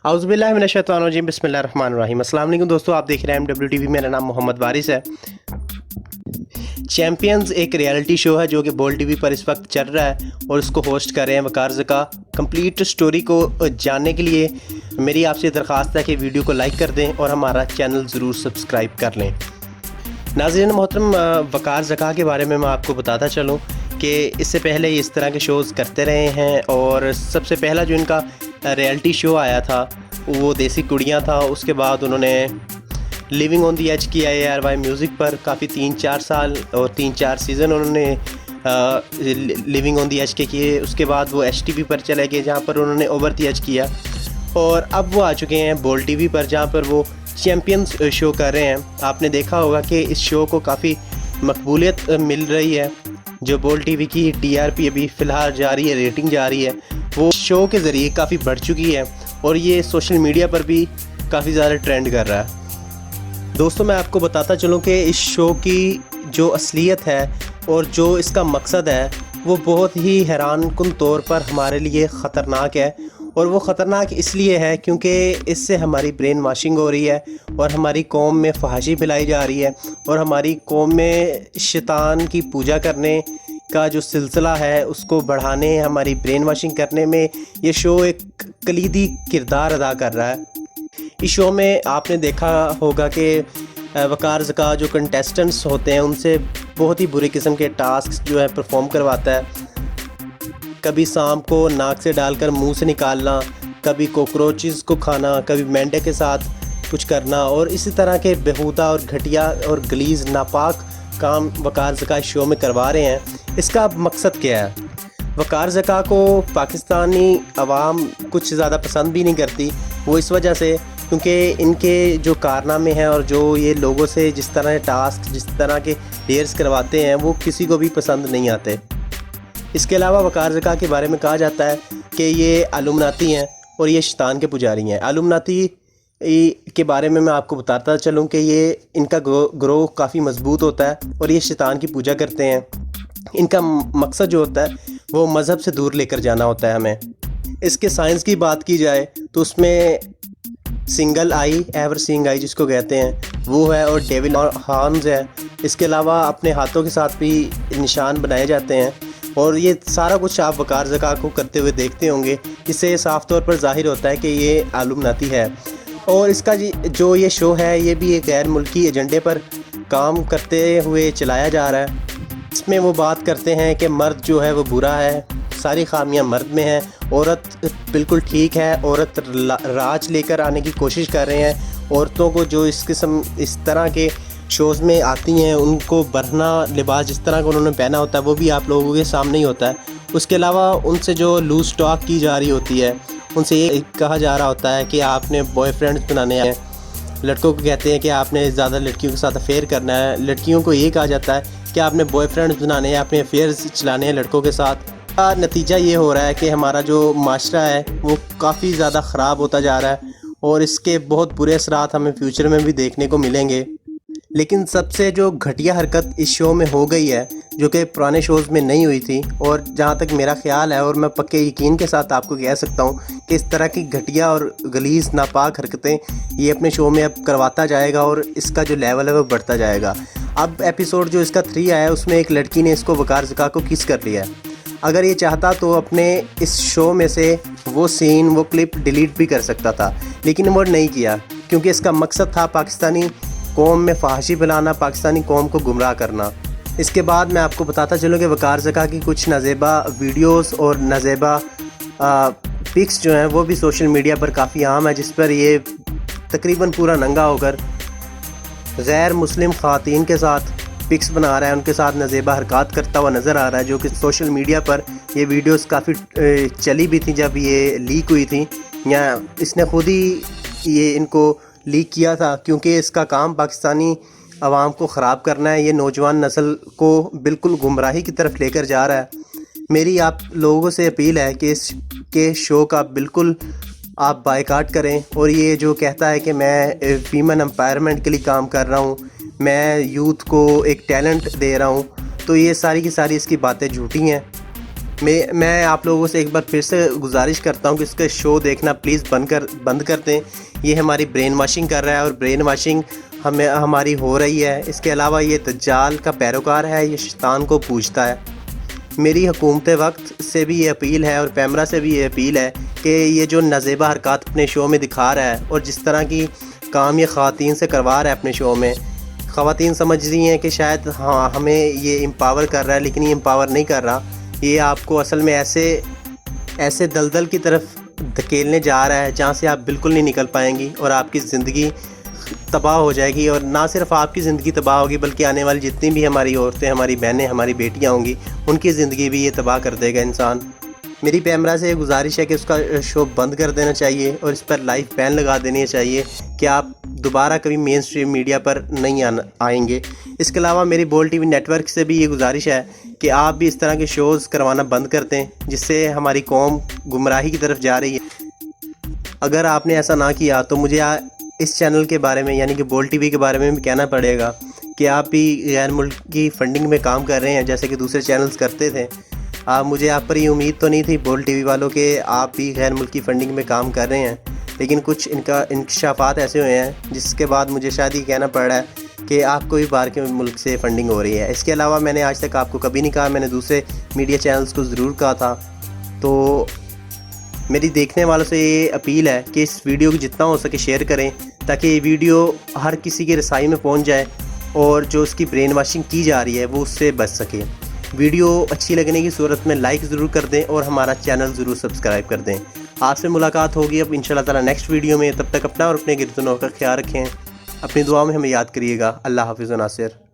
औज़ुबिल्लाहिमिनश्शैतानिर्रजीम बिस्मिल्लाहिर्रहमानिर्रहीम। अस्सलाम वालेकुम दोस्तों, आप देख रहे हैं MWTV। मेरा नाम मोहम्मद वारिस है। चैम्पियंस एक रियलिटी शो है जो कि बोल टीवी पर इस वक्त चल रहा है और उसको होस्ट कर रहे हैं वकार ज़का। कंप्लीट स्टोरी को जानने के लिए मेरी आपसे दरख्वास्त है कि वीडियो को लाइक कर दें और हमारा चैनल ज़रूर सब्सक्राइब कर लें। नाज़रीन मोहतरम, वकार ज़का के बारे में मैं आपको बताता चलूँ कि इससे पहले इस तरह के शोज़ करते रहे हैं और सबसे पहला जो इनका रियलिटी शो आया था वो देसी कुड़ियाँ था। उसके बाद उन्होंने लिविंग ऑन दी एज किया ARY म्यूज़िक पर काफ़ी 3-4 साल और 3-4 सीज़न उन्होंने लिविंग ऑन दी एज के किए। उसके बाद वो HTV पर चले गए जहाँ पर उन्होंने ओवर दी एज किया और अब वो आ चुके हैं बोल टीवी पर जहाँ पर वो चैम्पियंस शो कर रहे हैं। आपने देखा होगा कि इस शो को काफ़ी मकबूलियत मिल रही है। जो बोल टीवी की TRP अभी फ़िलहाल जा रही है, रेटिंग जा रही है, वो शो के ज़रिए काफ़ी बढ़ चुकी है और ये सोशल मीडिया पर भी काफ़ी ज़्यादा ट्रेंड कर रहा है। दोस्तों, मैं आपको बताता चलूँ कि इस शो की जो असलियत है और जो इसका मकसद है वो बहुत ही हैरानकुन तौर पर हमारे लिए ख़तरनाक है। और वो ख़तरनाक इसलिए है क्योंकि इससे हमारी ब्रेन वॉशिंग हो रही है और हमारी कौम में फहाशी फैलाई जा रही है और हमारी कौम में शैतान की पूजा करने का जो सिलसिला है उसको बढ़ाने, हमारी ब्रेन वॉशिंग करने में ये शो एक कलीदी किरदार अदा कर रहा है। इस शो में आपने देखा होगा कि वकार ज़का जो कंटेस्टेंट्स होते हैं उनसे बहुत ही बुरे किस्म के टास्क जो है परफॉर्म करवाता है। कभी सांप को नाक से डालकर मुंह से निकालना, कभी कॉकरोचेस को खाना, कभी मेंढक के साथ कुछ करना और इसी तरह के बेहुदा और घटिया और गलीज़ नापाक काम वकार ज़का इस शो में करवा रहे हैं। इसका मकसद क्या है? वकार ज़का को पाकिस्तानी अवाम कुछ ज़्यादा पसंद भी नहीं करती। वो इस वजह से क्योंकि इनके जो कारनामे हैं और जो ये लोगों से जिस तरह टास्क, जिस तरह के डेयर्स करवाते हैं वो किसी को भी पसंद नहीं आते। इसके अलावा वकार ज़का के बारे में कहा जाता है कि ये इल्यूमिनाती हैं और ये शैतान के पुजारी हैं। इल्यूमिनाती के बारे में मैं आपको बताता चलूँ कि ये इनका ग्रोह काफ़ी मजबूत होता है और ये शैतान की पूजा करते हैं। इनका मकसद जो होता है वो मज़हब से दूर लेकर जाना होता है हमें। इसके साइंस की बात की जाए तो उसमें सिंगल आई, एवर सीइंग आई जिसको कहते हैं वो है और डेविल हॉर्न्स है। इसके अलावा अपने हाथों के साथ भी निशान बनाए जाते हैं और ये सारा कुछ आप वकार ज़का को करते हुए देखते होंगे। इससे साफ़ तौर पर ज़ाहिर होता है कि ये इल्यूमिनाती है। और इसका जो ये शो है ये भी एक गैर मुल्की एजेंडे पर काम करते हुए चलाया जा रहा है। इसमें वो बात करते हैं कि मर्द जो है वो बुरा है, सारी खामियां मर्द में हैं, औरत बिल्कुल ठीक है, औरत राज लेकर आने की कोशिश कर रहे हैं। औरतों को जो इस तरह के शोज़ में आती हैं उनको बरहना लिबास जिस तरह का उन्होंने पहना होता है वो भी आप लोगों के सामने ही होता है। उसके अलावा उनसे जो लूज़ टॉक की जा रही होती है, उनसे ये कहा जा रहा होता है कि आपने बॉयफ्रेंड्स बनाने हैं। लड़कों को कहते हैं कि आपने ज़्यादा लड़कियों के साथ अफेयर करना है। लड़कियों को ये कहा जाता है कि आपने बॉयफ्रेंड्स बनाने हैं, अपने अफेयर्स चलाने हैं लड़कों के साथ। का नतीजा ये हो रहा है कि हमारा जो माशरा है वो काफ़ी ज़्यादा ख़राब होता जा रहा है और इसके बहुत बुरे असरात हमें फ्यूचर में भी देखने को मिलेंगे। लेकिन सबसे जो घटिया हरकत इस शो में हो गई है जो कि पुराने शोज़ में नहीं हुई थी, और जहाँ तक मेरा ख्याल है और मैं पक्के यकीन के साथ आपको कह सकता हूँ कि इस तरह की घटिया और गलीज़ नापाक हरकतें ये अपने शो में अब करवाता जाएगा और इसका जो लेवल है वो बढ़ता जाएगा। अब एपिसोड जो इसका 3 आया है उसमें एक लड़की ने इसको वकार ज़का को किस कर लिया है। अगर ये चाहता तो अपने इस शो में से वो सीन, वो क्लिप डिलीट भी कर सकता था, लेकिन वो नहीं किया क्योंकि इसका मकसद था पाकिस्तानी कौम में फहाशी फैलाना, पाकिस्तानी कौम को गुमराह करना। इसके बाद मैं आपको बताता चलूँ कि वकार ज़का की कुछ नाज़ेबा वीडियोस और नाज़ेबा पिक्स जो हैं वो भी सोशल मीडिया पर काफ़ी आम है, जिस पर ये तकरीबन पूरा नंगा होकर गैर मुस्लिम ख़वातीन के साथ पिक्स बना रहा है, उनके साथ नाज़ेबा हरकत करता हुआ नज़र आ रहा है। जो कि सोशल मीडिया पर ये वीडियोस काफ़ी चली भी थी जब ये लीक हुई थी, या इसने खुद ही ये इनको लीक किया था क्योंकि इसका काम पाकिस्तानी अवाम को ख़राब करना है। ये नौजवान नस्ल को बिल्कुल गुमराही की तरफ लेकर जा रहा है। मेरी आप लोगों से अपील है कि इसके शो का बिल्कुल आप बायकाट करें। और ये जो कहता है कि मैं फीमेल एम्पावरमेंट के लिए काम कर रहा हूँ, मैं यूथ को एक टैलेंट दे रहा हूँ, तो ये सारी की सारी इसकी बातें झूठी हैं। میں آپ لوگوں سے ایک بار پھر سے گزارش کرتا ہوں کہ اس کا شو دیکھنا پلیز بند کر دیں. یہ ہماری برین واشنگ کر رہا ہے اور برین واشنگ ہماری ہو رہی ہے. اس کے علاوہ یہ دجال کا پیروکار ہے, یہ شیطان کو پوجتا ہے. میری حکومت وقت سے بھی یہ اپیل ہے اور پیمرا سے بھی یہ اپیل ہے کہ یہ جو نازیبہ حرکات اپنے شو میں دکھا رہا ہے اور جس طرح کی کام یہ خواتین سے کروا رہا ہے اپنے شو میں, خواتین سمجھ رہی ہیں کہ شاید ہاں ہمیں یہ امپاور کر رہا ہے, لیکن یہ امپاور نہیں کر رہا. یہ آپ کو اصل میں ایسے دلدل کی طرف دھکیلنے جا رہا ہے جہاں سے آپ بالکل نہیں نکل پائیں گی اور آپ کی زندگی تباہ ہو جائے گی. اور نہ صرف آپ کی زندگی تباہ ہوگی بلکہ آنے والی جتنی بھی ہماری عورتیں, ہماری بہنیں, ہماری بیٹیاں ہوں گی, ان کی زندگی بھی یہ تباہ کر دے گا انسان. میری پیمرا سے یہ گزارش ہے کہ اس کا شو بند کر دینا چاہیے اور اس پر لائف بین لگا دینی چاہیے کہ آپ دوبارہ کبھی مین اسٹریم میڈیا پر نہیں آئیں گے. اس کے علاوہ میری بول ٹی وی نیٹ ورک سے بھی یہ گزارش ہے کہ آپ بھی اس طرح کے شوز کروانا بند کر دیں جس سے ہماری قوم گمراہی کی طرف جا رہی ہے. اگر آپ نے ایسا نہ کیا تو مجھے اس چینل کے بارے میں یعنی کہ بول ٹی وی کے بارے میں بھی کہنا پڑے گا کہ آپ بھی غیر ملکی فنڈنگ میں کام کر رہے ہیں جیسے کہ دوسرے چینلز کرتے تھے. مجھے آپ پر یہ امید تو نہیں تھی بول ٹی وی والوں کہ آپ بھی غیر ملکی فنڈنگ میں کام کر رہے ہیں, لیکن کچھ انکشافات ایسے ہوئے ہیں جس کے بعد مجھے شاید یہ کہنا پڑ رہا ہے کہ آپ کو بھی باہر کے ملک سے فنڈنگ ہو رہی ہے. اس کے علاوہ میں نے آج تک آپ کو کبھی نہیں کہا, میں نے دوسرے میڈیا چینلز کو ضرور کہا تھا. تو میری دیکھنے والوں سے یہ اپیل ہے کہ اس ویڈیو کو جتنا ہو سکے شیئر کریں تاکہ یہ ویڈیو ہر کسی کے رسائی میں پہنچ جائے اور جو اس کی برین واشنگ کی جا رہی ہے وہ اس سے بچ سکے. ویڈیو اچھی لگنے کی صورت میں لائک ضرور کر دیں اور ہمارا چینل ضرور سبسکرائب کر دیں. آپ سے ملاقات ہوگی اب انشاءاللہ تعالی نیکسٹ ویڈیو میں. تب تک اپنا اور اپنے گرد و نواح کا خیال رکھیں. اپنی دعا میں ہمیں یاد کریے گا. اللہ حافظ و ناصر.